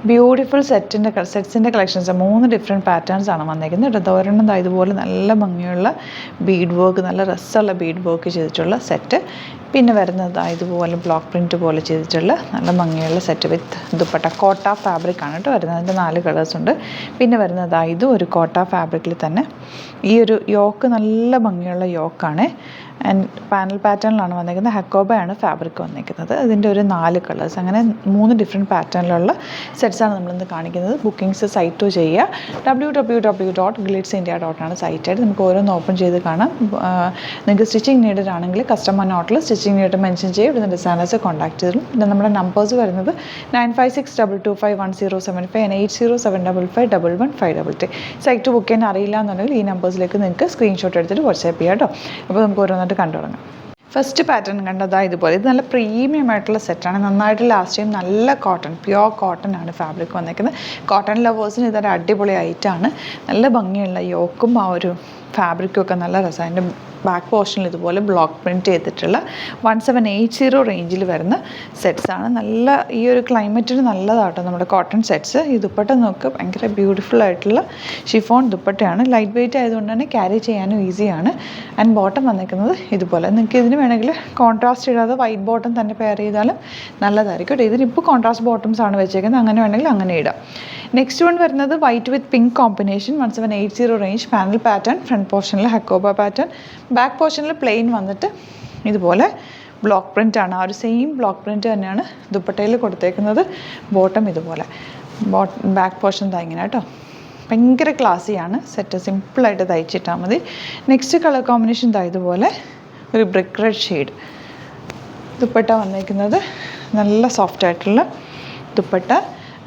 Beautiful സെറ്റ്സിൻ്റെ collections 3 different patterns ആണ് വന്നിരിക്കുന്നത്. ഒരെണ്ണം ഇതുപോലെ നല്ല ഭംഗിയുള്ള ബീഡ് വർക്ക്, നല്ല രസമുള്ള ബീഡ് വർക്ക് ചെയ്തിട്ടുള്ള സെറ്റ്. പിന്നെ വരുന്നത് ഇതുപോലെ ബ്ലോക്ക് പ്രിൻറ്റ് പോലെ ചെയ്തിട്ടുള്ള നല്ല ഭംഗിയുള്ള സെറ്റ് വിത്ത് ദുപ്പട്ട. കോട്ട ഫാബ്രിക് ആണ് കേട്ടോ വരുന്നത്. അതിൻ്റെ 4 കളേഴ്സ് ഉണ്ട്. പിന്നെ വരുന്നത് ഇതും ഒരു കോട്ട ഫാബ്രിക്കിൽ തന്നെ. ഈ ഒരു യോക്ക് നല്ല ഭംഗിയുള്ള യോക്കാണ്. ആൻഡ് പാനൽ പാറ്റേണിലാണ് വന്നിരിക്കുന്നത്. ഹക്കോബയാണ് ഫാബ്രിക് വന്നിരിക്കുന്നത്. ഇതിൻ്റെ ഒരു 4 കളേഴ്സ്, അങ്ങനെ 3 ഡിഫറെൻറ്റ് പാറ്റേണിലുള്ള സെറ്റ്സാണ് നമ്മളിന്ന് കാണിക്കുന്നത്. ബുക്കിംഗ്സ് സൈറ്റ് ചെയ്യുക. www.glitzindia.com ആണ് സൈറ്റായിട്ട്. നമുക്ക് ഓരോന്ന് ഓപ്പൺ ചെയ്ത് കാണാം. നിങ്ങൾക്ക് സ്റ്റിച്ചിങ് നീഡഡ് ആണെങ്കിൽ കസ്റ്റമർ നോട്ടിൽ സ്റ്റിച്ചിങ് നീഡ് മെൻഷൻ ചെയ്യും. ഇവിടുന്ന് ഡിസൈനേഴ്സ് കോൺടാക്ട് ചെയ്തിട്ടും. പിന്നെ നമ്മുടെ നമ്പേഴ്സ് വരുന്നത് 9562251075 and 8075551153. സൈറ്റ് ബുക്ക് ചെയ്യാൻ അറിയില്ല എന്നുണ്ടെങ്കിൽ ഈ നമ്പേഴ്സിലേക്ക് നിങ്ങൾക്ക് സ്ക്രീൻഷോട്ട് എടുത്തിട്ട് വാട്സാപ്പ് ചെയ്യാം കേട്ടോ. അപ്പോൾ നമുക്ക് ഓരോന്നായിട്ട് കണ്ടു തുടങ്ങാം. ഫസ്റ്റ് പാറ്റേൺ കണ്ടതാ ഇതുപോലെ. ഇത് നല്ല പ്രീമിയം ആയിട്ടുള്ള സെറ്റാണ്. നന്നായിട്ട് ലാസ്റ്റ് ചെയ്യും. നല്ല കോട്ടൺ, പ്യുവർ കോട്ടൺ ആണ് ഫാബ്രിക് വന്നിരിക്കുന്നത്. കോട്ടൺ ലവേഴ്സിന് ഇതൊരു അടിപൊളി ഐറ്റമാണ്. നല്ല ഭംഗിയുള്ള യോക്കും ആ ഒരു ഫാബ്രിക്കും ഒക്കെ നല്ല രസമാണ്. അതിൻ്റെ ബാക്ക് പോർഷനിൽ ഇതുപോലെ ബ്ലോക്ക് പ്രിൻറ്റ് ചെയ്തിട്ടുള്ള 1780 റേഞ്ചിൽ വരുന്ന സെറ്റ്സാണ്. നല്ല ഈ ഒരു ക്ലൈമറ്റിന് നല്ലതാട്ടോ നമ്മുടെ കോട്ടൺ സെറ്റ്സ്. ഈ ദുപ്പട്ട നോക്ക്, ഭയങ്കര ബ്യൂട്ടിഫുൾ ആയിട്ടുള്ള ഷിഫോൺ ദുപ്പട്ടയാണ്. ലൈറ്റ് വെയിറ്റ് ആയതുകൊണ്ട് തന്നെ ക്യാരി ചെയ്യാനും ഈസിയാണ്. ആൻഡ് ബോട്ടം വന്നിരിക്കുന്നത് ഇതുപോലെ. നിങ്ങൾക്ക് ഇതിന് വേണമെങ്കിൽ കോൺട്രാസ്റ്റ് ഇടാതെ വൈറ്റ് ബോട്ടം തന്നെ പെയർ ചെയ്താലും നല്ലതായിരിക്കും കേട്ടോ. ഇതിനിപ്പോൾ കോൺട്രാസ്റ്റ് ബോട്ടംസ് ആണ് വെച്ചേക്കുന്നത്. അങ്ങനെ വേണമെങ്കിൽ അങ്ങനെ ഇടാം. നെക്സ്റ്റ് വൺ വരുന്നത് white with pink combination. 1780 range. Panel pattern. Front പോർഷനിൽ ഹക്കോബ പാറ്റേൺ. ബാക്ക് പോർഷനിൽ പ്ലെയിൻ വന്നിട്ട് ഇതുപോലെ ബ്ലോക്ക് പ്രിൻ്റ് ആണ്. ആ ഒരു സെയിം ബ്ലോക്ക് പ്രിൻ്റ് തന്നെയാണ് ദുപ്പട്ടയിൽ കൊടുത്തേക്കുന്നത്. ബോട്ടം ഇതുപോലെ. ബാക്ക് പോർഷൻ ഇങ്ങനെ കേട്ടോ. ഭയങ്കര ക്ലാസ്സിയാണ് സെറ്റ്. സിമ്പിളായിട്ട് തയ്ച്ചിട്ടാൽ മതി. നെക്സ്റ്റ് കളർ കോമ്പിനേഷൻ ഇതുപോലെ ഒരു ബ്രിക്ക് റെഡ് ഷെയ്ഡ്. ദുപ്പട്ട വന്നേക്കുന്നത് നല്ല സോഫ്റ്റ് ആയിട്ടുള്ള ദുപ്പട്ട.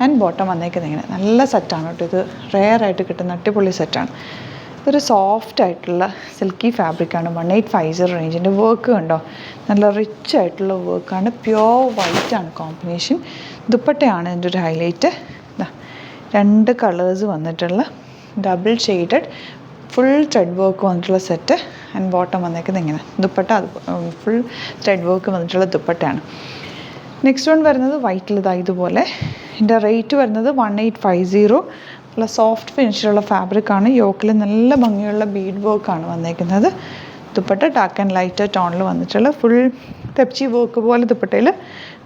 ആൻഡ് ബോട്ടം വന്നേക്കുന്നത് ഇങ്ങനെ. നല്ല സെറ്റാണ് കേട്ടോ. ഇത് റെയർ ആയിട്ട് കിട്ടുന്ന അടിപൊളി സെറ്റാണ്. ഇതൊരു സോഫ്റ്റ് ആയിട്ടുള്ള സിൽക്കി ഫാബ്രിക്കാണ്. 1850 റേഞ്ചിൻ്റെ. വർക്ക് കണ്ടോ, നല്ല റിച്ച് ആയിട്ടുള്ള വർക്കാണ്. പ്യുവർ വൈറ്റ് ആണ് കോമ്പിനേഷൻ. ദുപ്പട്ടയാണ് ഇതിൻ്റെ ഒരു ഹൈലൈറ്റ്. 2 കളേഴ്സ് വന്നിട്ടുള്ള double shaded full thread work വന്നിട്ടുള്ള സെറ്റ്. ആൻഡ് ബോട്ടം വന്നേക്കുന്നത് ഇങ്ങനെ. ദുപ്പട്ട അത് ഫുൾ ത്രെഡ് വർക്ക് വന്നിട്ടുള്ള ദുപ്പട്ടയാണ്. നെക്സ്റ്റ് വൺ വരുന്നത് വൈറ്റിൽ ഇതുപോലെ. ഇതിൻ്റെ റേറ്റ് വരുന്നത് 1850. നല്ല സോഫ്റ്റ് ഫിനിഷിലുള്ള ഫാബ്രിക്കാണ്. യോക്കിൽ നല്ല ഭംഗിയുള്ള ബീഡ് വർക്കാണ് വന്നേക്കുന്നത്. ദുപ്പട്ട ഡാർക്ക് ആൻഡ് ലൈറ്റ് ടോണിൽ വന്നിട്ടുള്ള ഫുൾ തെപ്ചി വർക്ക് പോലെ ദുപ്പട്ടയിൽ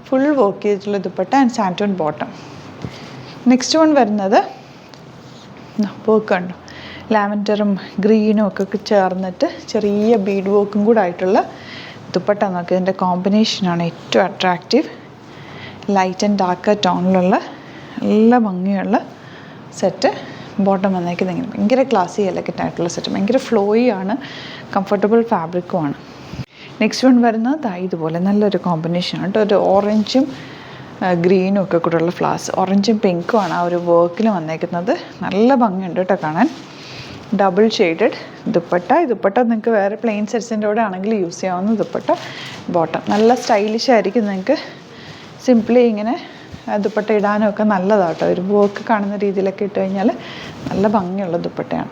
ഫുൾ വർക്ക് ചെയ്തിട്ടുള്ള dupatta. And santoon bottom. Next one വരുന്നത് വർക്ക് കണ്ടോ, ലാവൻഡറും ഗ്രീനും ഒക്കെ ചേർന്നിട്ട് ചെറിയ ബീഡ് വർക്കും കൂടെ ആയിട്ടുള്ള ദുപ്പട്ട. നോക്കി, ഇതിൻ്റെ കോമ്പിനേഷനാണ് ഏറ്റവും അട്രാക്റ്റീവ്. ലൈറ്റ് ആൻഡ് ഡാർക്ക് ടോണിലുള്ള നല്ല ഭംഗിയുള്ള സെറ്റ്. ബോട്ടം വന്നേക്കുന്നത് ഇങ്ങനെ. ഭയങ്കര ക്ലാസി എലഗൻ്റ് ആയിട്ടുള്ള സെറ്റ്. ഭയങ്കര ഫ്ലോയി ആണ്. കംഫർട്ടബിൾ ഫാബ്രിക്കുമാണ്. നെക്സ്റ്റ് വൺ വരുന്നത് ഇതുപോലെ നല്ലൊരു കോമ്പിനേഷനാണ് കേട്ടോ. ഒരു ഓറഞ്ചും ഗ്രീനും ഒക്കെ കൂടെയുള്ള ഫ്ലവേഴ്സ്. ഓറഞ്ചും പിങ്കും ആണ് ആ ഒരു വർക്കിൽ വന്നേക്കുന്നത്. നല്ല ഭംഗിയുണ്ട് കേട്ടോ കാണാൻ. Double shaded dupatta. ഈ ദുപ്പട്ട നിങ്ങൾക്ക് വേറെ പ്ലെയിൻ സെറ്റ്സിൻ്റെ കൂടെ ആണെങ്കിൽ യൂസ് ചെയ്യാവുന്ന ദുപ്പട്ട. ബോട്ടം നല്ല സ്റ്റൈലിഷ് ആയിരിക്കും. നിങ്ങൾക്ക് സിംപ്ലി ഇങ്ങനെ ദുപ്പട്ട ഇടാനും ഒക്കെ നല്ലതാട്ടോ. ഒരു വർക്ക് കാണുന്ന രീതിയിലൊക്കെ ഇട്ട് കഴിഞ്ഞാൽ നല്ല ഭംഗിയുള്ള ദുപ്പട്ടയാണ്.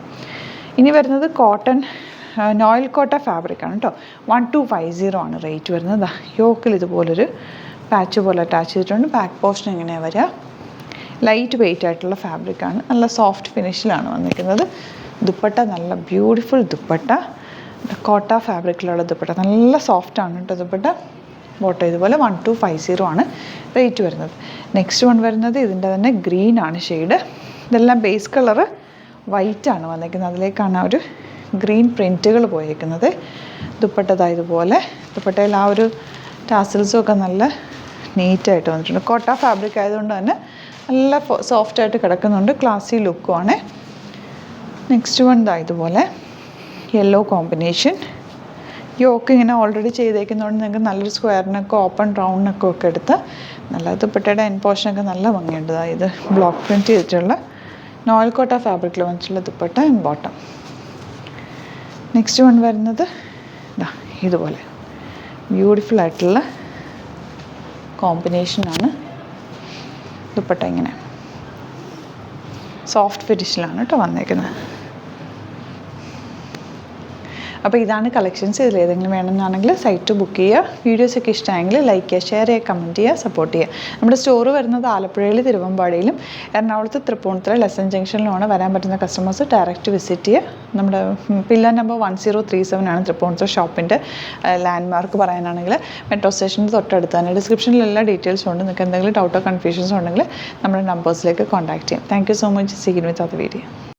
ഇനി വരുന്നത് കോട്ടൺ നോയിൽ കോട്ട ഫാബ്രിക്കാണ് കേട്ടോ. 1250 ആണ് റേറ്റ് വരുന്നത്. യോക്കിൽ ഇതുപോലൊരു പാച്ച് പോലെ അറ്റാച്ച് ചെയ്തിട്ടുണ്ട്. ബാക്ക് പോർഷൻ എങ്ങനെയാണ് വരിക. ലൈറ്റ് വെയിറ്റ് ആയിട്ടുള്ള ഫാബ്രിക്കാണ്. നല്ല സോഫ്റ്റ് ഫിനിഷിലാണ് വന്നിരിക്കുന്നത്. ദുപ്പട്ട നല്ല ബ്യൂട്ടിഫുൾ ദുപ്പട്ട. കോട്ട ഫാബ്രിക്കിലുള്ള ദുപ്പട്ട. നല്ല സോഫ്റ്റാണ് കേട്ടോ ദുപ്പട്ട. ബോട്ടം ഇതുപോലെ 1250 ആണ് റേറ്റ് വരുന്നത്. നെക്സ്റ്റ് വൺ വരുന്നത് ഇതിൻ്റെ തന്നെ ഗ്രീൻ ആണ് ഷെയ്ഡ്. ഇതെല്ലാം ബേസ് കളറ് വൈറ്റ് ആണ് വന്നിരിക്കുന്നത്. അതിലേക്കാണ് ആ ഒരു ഗ്രീൻ പ്രിൻറ്റുകൾ പോയിരിക്കുന്നത്. ദുപ്പട്ട ഇതുപോലെ. ദുപ്പട്ടയിൽ ആ ഒരു ടാസിൽസും ഒക്കെ നല്ല നീറ്റായിട്ട് വന്നിട്ടുണ്ട്. കോട്ട ഫാബ്രിക് ആയതുകൊണ്ട് തന്നെ നല്ല സോഫ്റ്റായിട്ട് കിടക്കുന്നുണ്ട്. ക്ലാസി ലുക്കുമാണ്. നെക്സ്റ്റ് വൺ ഇതുപോലെ യെല്ലോ കോമ്പിനേഷൻ. യോക്ക് ഇങ്ങനെ ഓൾറെഡി ചെയ്തേക്കുന്നതുകൊണ്ട് നിങ്ങൾക്ക് നല്ലൊരു സ്ക്വയറിനൊക്കെ ഓപ്പൺ റൗണ്ടിനൊക്കെ ഒക്കെ എടുത്ത് നല്ല ദുപ്പട്ടയുടെ എൻ പോർഷനൊക്കെ നല്ല ഭംഗിയുണ്ട്. ഇത് ബ്ലോക്ക് പ്രിൻറ്റ് ചെയ്തിട്ടുള്ള നോയിൽ കോട്ട ഫാബ്രിക്കിൽ വന്നിട്ടുള്ള dupatta and bottom. Next one വരുന്നത് ഇതുപോലെ ബ്യൂട്ടിഫുൾ ആയിട്ടുള്ള കോമ്പിനേഷനാണ്. ദുപ്പട്ട ഇങ്ങനെ സോഫ്റ്റ് ഫിനിഷിലാണ് കേട്ടോ വന്നേക്കുന്നത്. അപ്പോൾ ഇതാണ് കളക്ഷൻസ്. ഇതിൽ ഏതെങ്കിലും വേണമെന്നാണെങ്കിൽ സൈറ്റ് ബുക്ക് ചെയ്യുക. വീഡിയോസൊക്കെ ഇഷ്ടമായെങ്കിൽ ലൈക്ക് ചെയ്യുക, ഷെയർ ചെയ്യുക, കമൻറ്റ് ചെയ്യുക, സപ്പോർട്ട് ചെയ്യുക. നമ്മുടെ സ്റ്റോർ വരുന്നത് ആലപ്പുഴയിൽ, തിരുവമ്പാടിയിലും എറണാകുളത്ത് തൃപ്പൂണിത്തുറ ലെസൺ ജംഗ്ഷനിലുമാണ്. വരാൻ പറ്റുന്ന കസ്റ്റമേഴ്സ് ഡയറക്റ്റ് വിസിറ്റ് ചെയ്യുക. നമ്മുടെ പില്ലർ നമ്പർ 1037 ആണ് തൃപ്പൂണിത്തുറ ഷോപ്പിൻ്റെ ലാൻഡ്മാർക്ക് പറയാനാണെങ്കിൽ. മെട്രോ സ്റ്റേഷൻ്റെ തൊട്ടടുത്ത് തന്നെ. ഡിസ്ക്രിപ്ഷനിൽ എല്ലാ ഡീറ്റെയിൽസും ഉണ്ട്. നിങ്ങൾക്ക് എന്തെങ്കിലും ഡൗട്ടോ കൺഫ്യൂഷൻസോ ഉണ്ടെങ്കിൽ നമ്മുടെ നമ്പേഴ്സിലേക്ക് കോൺടാക്ട് ചെയ്യാം. Thank you so much. See you with other video.